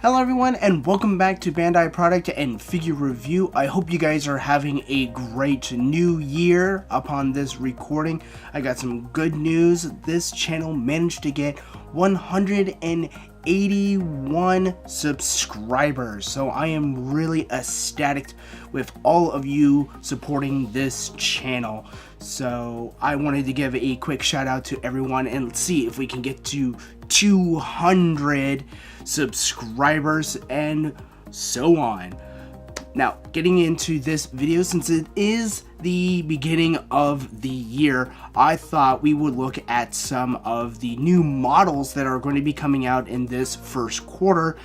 Hello everyone and welcome back to Bandai Product and Figure Review. I hope you guys are having a great new year upon this recording. I got some good news. This channel managed to get 181 subscribers. So I am really ecstatic with all of you supporting this channel. So I wanted to give a quick shout out to everyone and see if we can get to 200 subscribers and so on. Now, getting into this video, since it is the beginning of the year, I thought we would look at some of the new models that are going to be coming out in this first quarter,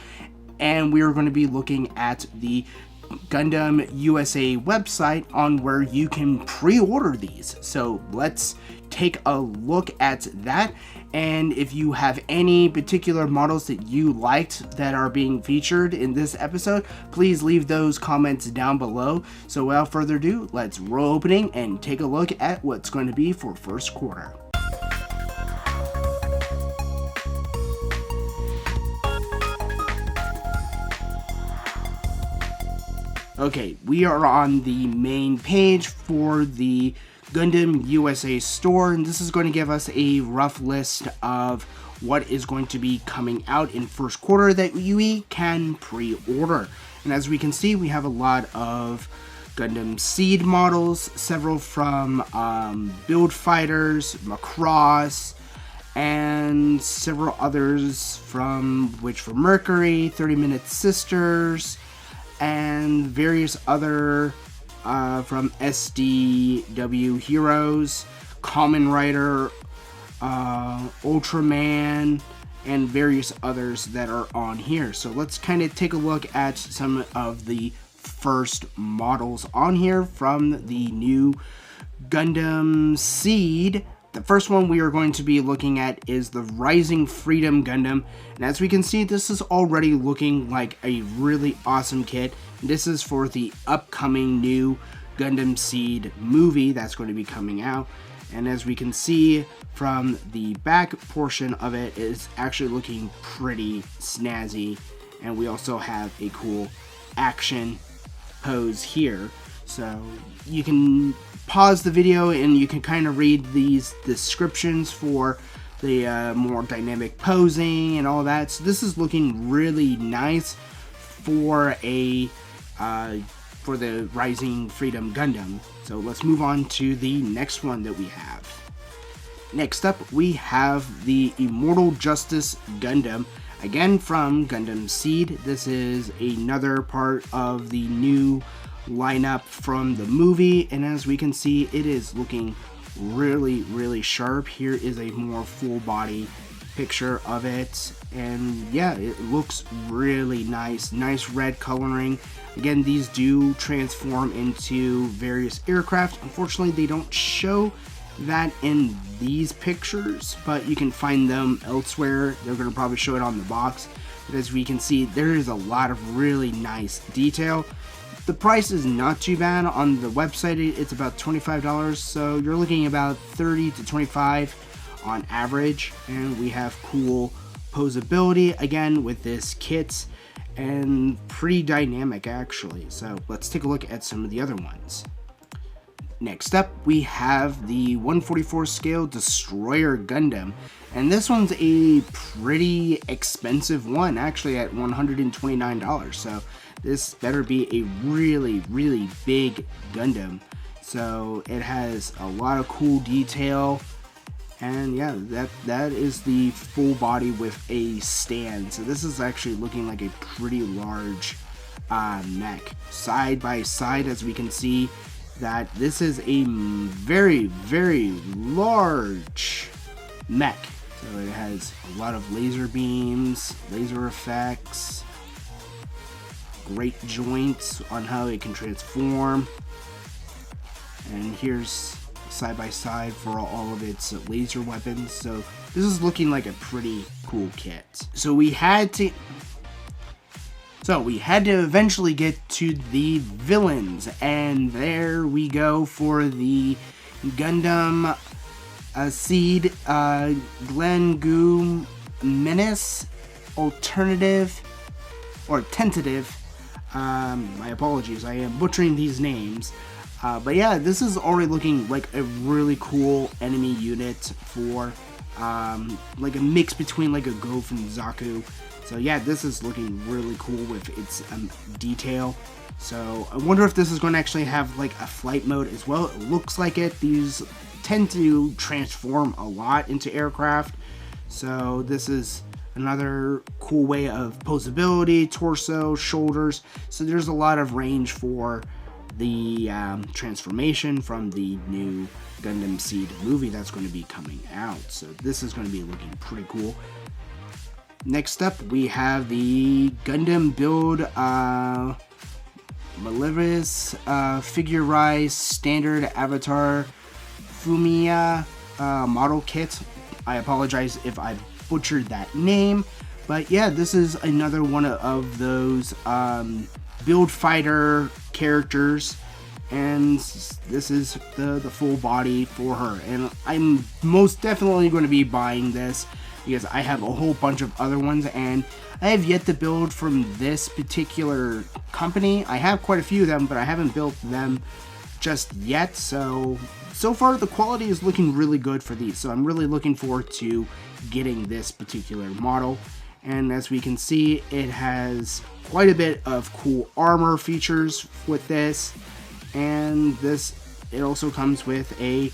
and we are going to be looking at the Gundam USA website on where you can pre-order these. So let's take a look at that, and if you have any particular models that you liked that are being featured in this episode, please leave those comments down below. So without further ado, let's roll opening and take a look at what's going to be for first quarter. Okay, we are on the main page for the Gundam USA store, and this is going to give us a rough list of what is going to be coming out in first quarter that we can pre-order. And as we can see, we have a lot of Gundam Seed models, several from Build Fighters, Macross, and several others from Mercury, 30-Minute Sisters, and various other from SDW Heroes, Kamen Rider, Ultraman, and various others that are on here. So let's kind of take a look at some of the first models on here from the new Gundam Seed. The first one we are going to be looking at is the Rising Freedom Gundam, and as we can see, this is already looking like a really awesome kit. This is for the upcoming new Gundam Seed movie that's going to be coming out, and as we can see from the back portion of it, is actually looking pretty snazzy, and we also have a cool action pose here. So you can pause the video and you can kind of read these descriptions for the more dynamic posing and all that. So this is looking really nice for a for the Rising Freedom Gundam. So let's move on to the next one that we have. Next up, we have the Immortal Justice Gundam, again from Gundam Seed. This is another part of the new lineup from the movie, and as we can see, it is looking really sharp. Here is a more full body picture of it, and yeah, it looks really nice red coloring. Again, these do transform into various aircraft. Unfortunately, they don't show that in these pictures, but you can find them elsewhere. They're going to probably show it on the box, but as we can see, there is a lot of really nice detail. The price is not too bad. On the website, it's about $25, so you're looking about $30 to $25 on average. And we have cool posability again with this kit, and pretty dynamic actually. So let's take a look at some of the other ones. Next up, we have the 144 scale Destroyer Gundam, and this one's a pretty expensive one, actually at $129. So this better be a really big Gundam. So it has a lot of cool detail, and yeah, that is the full body with a stand. So this is actually looking like a pretty large mech. Side by side, as we can see, that this is a very large mech. So it has a lot of laser beams, laser effects, great joints on how it can transform, and here's side by side for all of its laser weapons. So this is looking like a pretty cool kit. So we had to eventually get to the villains, and there we go for the Gundam Seed Glengu Menace Alternative or tentative. My apologies, I am butchering these names. But yeah, this is already looking like a really cool enemy unit for like a mix between like a Gof and Zaku. So yeah, this is looking really cool with its detail. So I wonder if this is going to actually have like a flight mode as well. It looks like it. These tend to transform a lot into aircraft. So this is another cool way of posability, torso, shoulders. So there's a lot of range for the transformation from the new Gundam Seed movie that's going to be coming out. So this is going to be looking pretty cool. Next up, we have the Gundam Build Malevolous Figurized Standard Avatar Fumina model kit. I apologize if I butchered that name, but yeah, this is another one of those build fighter characters, and this is the full body for her, and I'm most definitely going to be buying this because I have a whole bunch of other ones, and I have yet to build from this particular company. I have quite a few of them, but I haven't built them just yet. So far the quality is looking really good for these, so I'm really looking forward to getting this particular model. And as we can see, it has quite a bit of cool armor features with this, and it also comes with a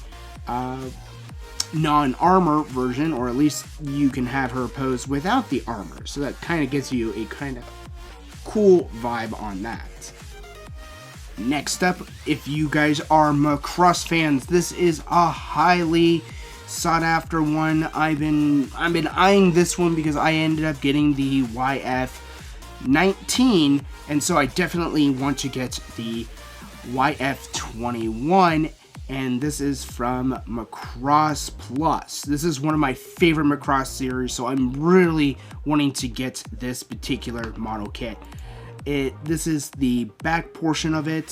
non-armor version, or at least you can have her pose without the armor, so that kind of gives you a kind of cool vibe on that. Next up, if you guys are Macross fans, this is a highly sought after one. I've been eyeing this one because I ended up getting the YF19, and so I definitely want to get the YF21, and this is from Macross Plus. This is one of my favorite Macross series, so I'm really wanting to get this particular model kit. This is the back portion of it,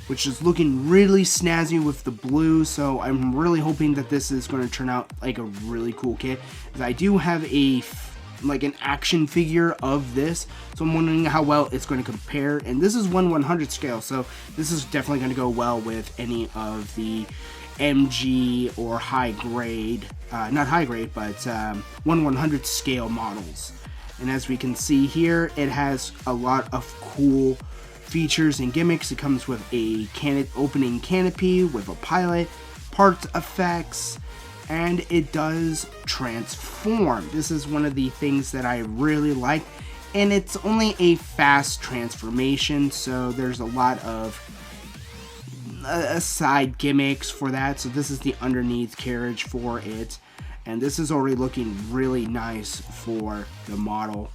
which is looking really snazzy with the blue, so I'm really hoping that this is going to turn out like a really cool kit. I do have an action figure of this, so I'm wondering how well it's going to compare, and this is 1/100 scale, so this is definitely going to go well with any of the MG or high grade, not high grade, but 1/100 scale models. And as we can see here, it has a lot of cool features and gimmicks. It comes with a opening canopy with a pilot, parts effects, and it does transform. This is one of the things that I really like, and it's only a fast transformation, so there's a lot of side gimmicks for that. So this is the underneath carriage for it, and this is already looking really nice for the model,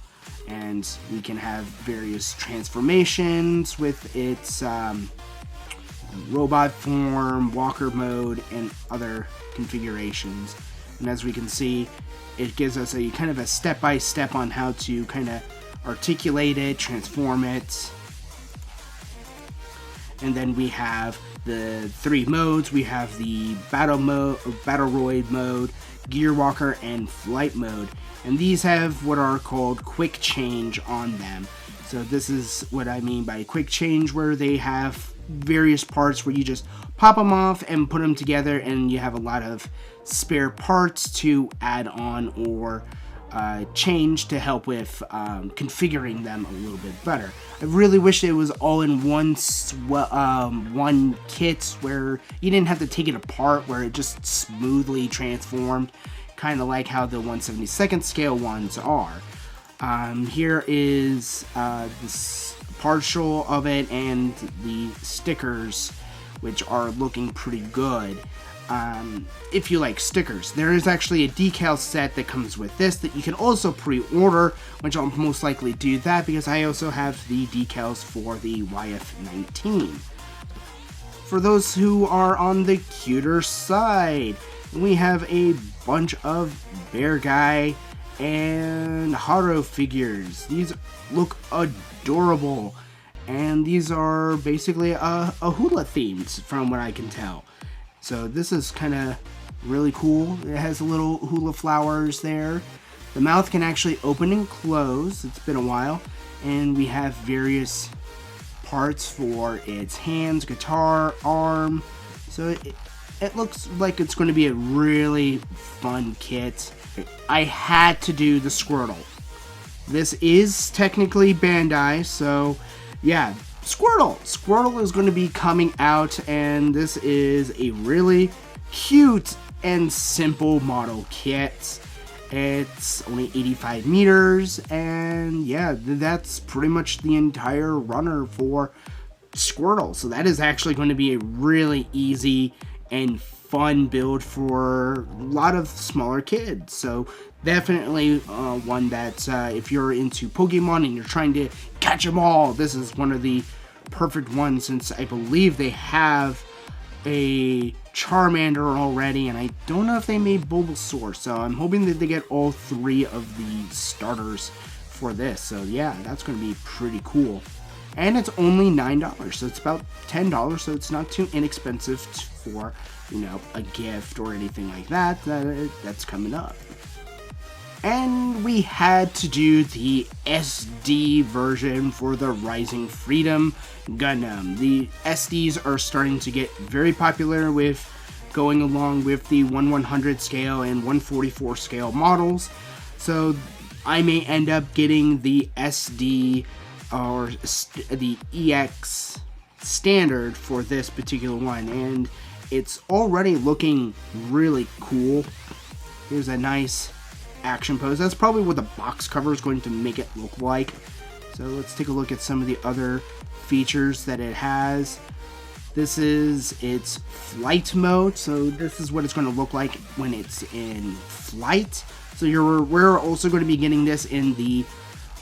and we can have various transformations with its robot form, walker mode, and other configurations. And as we can see, it gives us a kind of a step-by-step on how to kind of articulate it, transform it. And then we have the 3 modes. We have the battle mode, Battleroid mode, gear walker, and flight mode. And these have what are called quick change on them. So this is what I mean by quick change, where they have various parts where you just pop them off and put them together, and you have a lot of spare parts to add on or change to help with configuring them a little bit better. I really wish it was all in one kit where you didn't have to take it apart, where it just smoothly transformed, kind of like how the 1/72nd scale ones are. Here is this partial of it and the stickers, which are looking pretty good. If you like stickers, there is actually a decal set that comes with this that you can also pre-order, which I'll most likely do that because I also have the decals for the YF19. For those who are on the cuter side, we have a bunch of Beargguy and Haro figures. These look adorable, and these are basically a hula themed from what I can tell. So this is kind of really cool. It has little hula flowers there. The mouth can actually open and close. It's been a while. and we have various parts for its hands, guitar, arm. So it looks like it's going to be a really fun kit. I had to do the Squirtle. This is technically Bandai, so yeah, Squirtle. Squirtle is going to be coming out, and this is a really cute and simple model kit. It's only 85 meters, and yeah, that's pretty much the entire runner for Squirtle. So that is actually going to be a really easy and fun build for a lot of smaller kids. So definitely one that if you're into Pokemon and you're trying to catch them all, this is one of the perfect ones, since I believe they have a Charmander already, and I don't know if they made Bulbasaur, so I'm hoping that they get all 3 of the starters for this. So yeah, that's going to be pretty cool. And it's only $9, so it's about $10, so it's not too inexpensive for, you know, a gift or anything like that that's coming up. And we had to do the SD version for the Rising Freedom Gundam. The SDs are starting to get very popular with going along with the 1/100 scale and 1/44 scale models. So I may end up getting the SD or the EX standard for this particular one, and it's already looking really cool. Here's a nice action pose. That's probably what the box cover is going to make it look like. So let's take a look at some of the other features that it has. This is its flight mode, so this is what it's going to look like when it's in flight. So we're also going to be getting this in the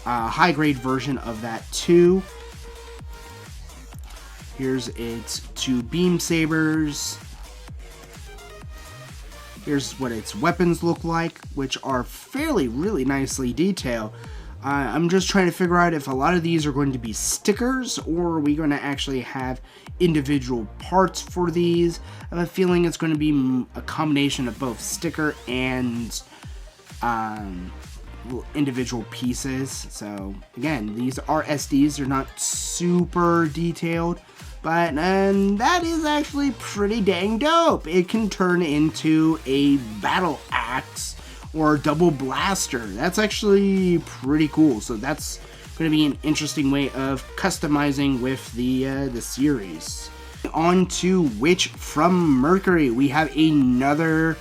high grade version of that too. Here's its 2 beam sabers. Here's what its weapons look like, which are really nicely detailed. I'm just trying to figure out if a lot of these are going to be stickers, or are we going to actually have individual parts for these. I have a feeling it's going to be a combination of both sticker and individual pieces. So again, these are SDs, they're not super detailed, but that is actually pretty dang dope. It can turn into a battle axe or double blaster. That's actually pretty cool. So that's going to be an interesting way of customizing with the series. On to Witch from Mercury. We have another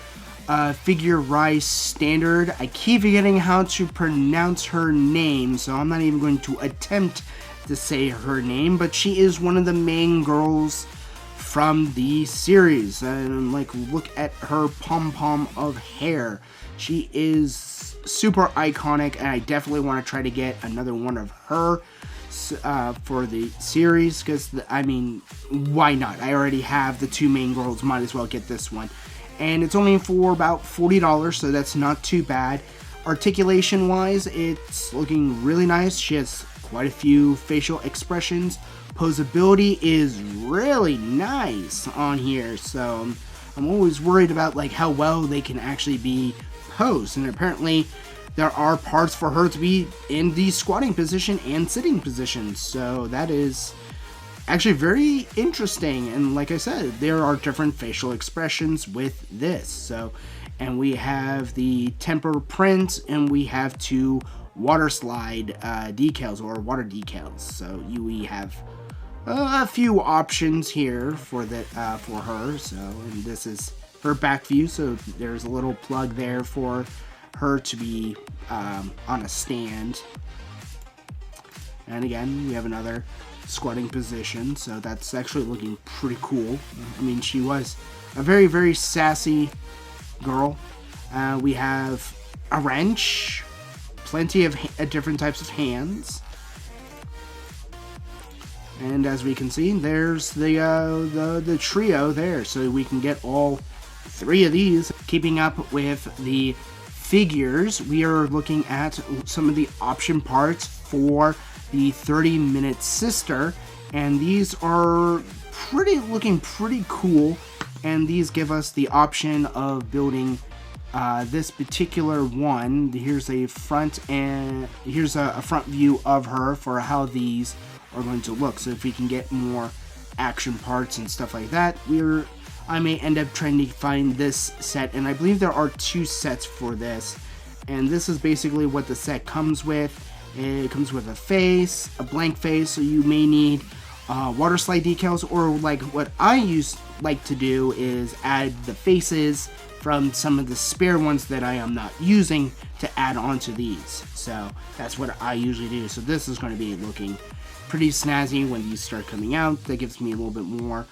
figure rise standard. I keep forgetting how to pronounce her name, so I'm not even going to attempt to say her name, but she is one of the main girls from the series. And like, look at her pom-pom of hair. She is super iconic, and I definitely want to try to get another one of her for the series, because I mean, why not? I already have the 2 main girls, might as well get this one. And it's only for about $40, so that's not too bad. Articulation wise, it's looking really nice. She has quite a few facial expressions. Posability is really nice on here, so I'm always worried about like how well they can actually be posed. And apparently there are parts for her to be in the squatting position and sitting position, so that is actually very interesting. And like I said, there are different facial expressions with this. So, and we have the temper print, and we have 2 water slide decals, or water decals. So we have a few options here for the for her. So, and this is her back view, so there's a little plug there for her to be on a stand. And again, we have another squatting position, so that's actually looking pretty cool. I mean, she was a very sassy girl. We have a wrench, plenty of different types of hands, and as we can see, there's the trio there, so we can get all 3 of these. Keeping up with the figures, we are looking at some of the option parts for the 30-minute sister, and these are looking pretty cool, and these give us the option of building this particular one, here's a front view of her for how these are going to look. So if we can get more action parts and stuff like that, I may end up trying to find this set, and I believe there are 2 sets for this, and this is basically what the set comes with. It comes with a face, a blank face, so you may need water slide decals, or like what I like to do is add the faces from some of the spare ones that I am not using to add onto these. So that's what I usually do. So this is going to be looking pretty snazzy when these start coming out. That gives me a little bit more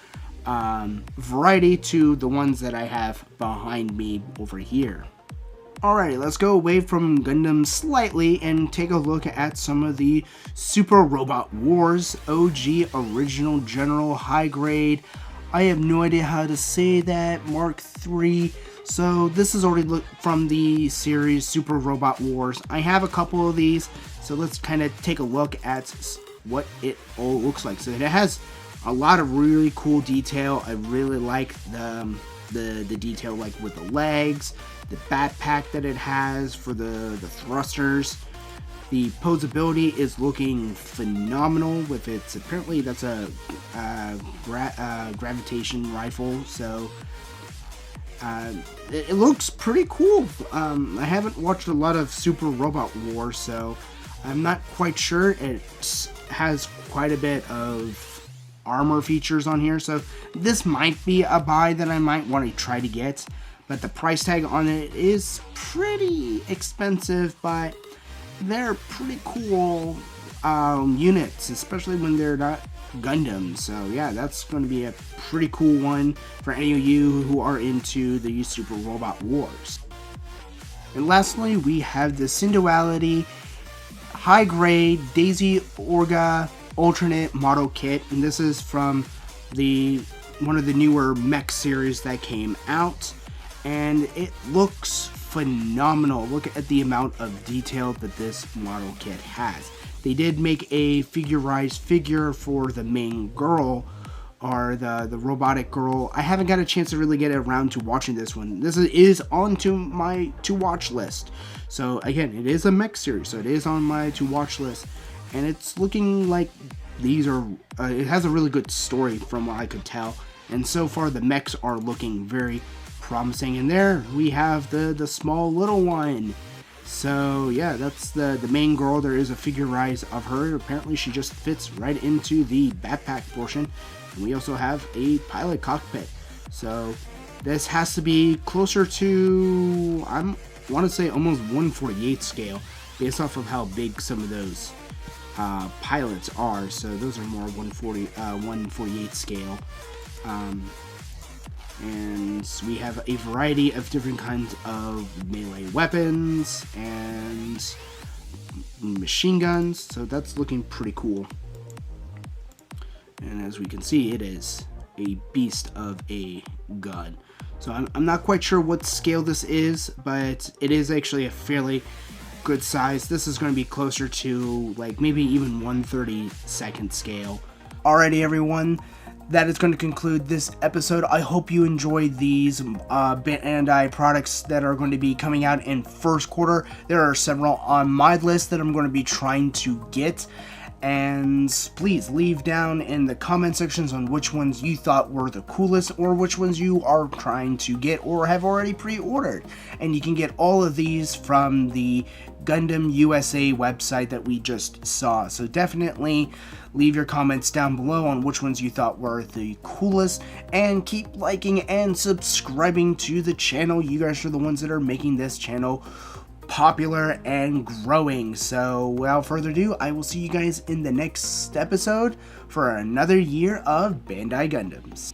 variety to the ones that I have behind me over here. Alright, let's go away from Gundam slightly and take a look at some of the Super Robot Wars OG Original General High Grade. I have no idea how to say that, Mark III. So this is already from the series Super Robot Wars. I have a couple of these, so let's kind of take a look at what it all looks like. So it has a lot of really cool detail. I really like the detail, like with the legs, the backpack that it has for the thrusters. The posability is looking phenomenal with its, apparently that's a gravitation rifle, so it looks pretty cool. I haven't watched a lot of Super Robot Wars, so I'm not quite sure. It has quite a bit of armor features on here, so this might be a buy that I might want to try to get, but the price tag on it is pretty expensive, but they're pretty cool units, especially when they're not Gundam. So yeah, that's going to be a pretty cool one for any of you who are into the Super Robot Wars. And lastly, we have the Synduality High Grade Daisy Orga alternate model kit, and this is from one of the newer mech series that came out, and it looks phenomenal. Look at the amount of detail that this model kit has. They did make a figurized figure for the main girl, or the robotic girl. I haven't got a chance to really get around to watching this one. This is onto my to watch list. So again, it is a mech series, so it is on my to watch list. And it's looking like these are, it has a really good story from what I could tell. And so far the mechs are looking very promising. And there we have the small little one. So yeah, that's the main girl. There is a figurized of her. Apparently she just fits right into the backpack portion. And we also have a pilot cockpit. So this has to be closer to, I want to say almost 1/48 scale, based off of how big some of those pilots are. So those are more 1/48 scale. And we have a variety of different kinds of melee weapons and machine guns, so that's looking pretty cool. And as we can see, it is a beast of a gun. So I'm not quite sure what scale this is, but it is actually a fairly good size. This is going to be closer to like maybe even 1/32 scale. Alrighty everyone, that is going to conclude this episode. I hope you enjoyed these Bandai products that are going to be coming out in first quarter. There are several on my list that I'm going to be trying to get. And please leave down in the comment sections on which ones you thought were the coolest, or which ones you are trying to get or have already pre-ordered. And you can get all of these from the Gundam USA website that we just saw. So definitely leave your comments down below on which ones you thought were the coolest, and keep liking and subscribing to the channel. You guys are the ones that are making this channel popular and growing. So without further ado, I will see you guys in the next episode for another year of Bandai Gundams.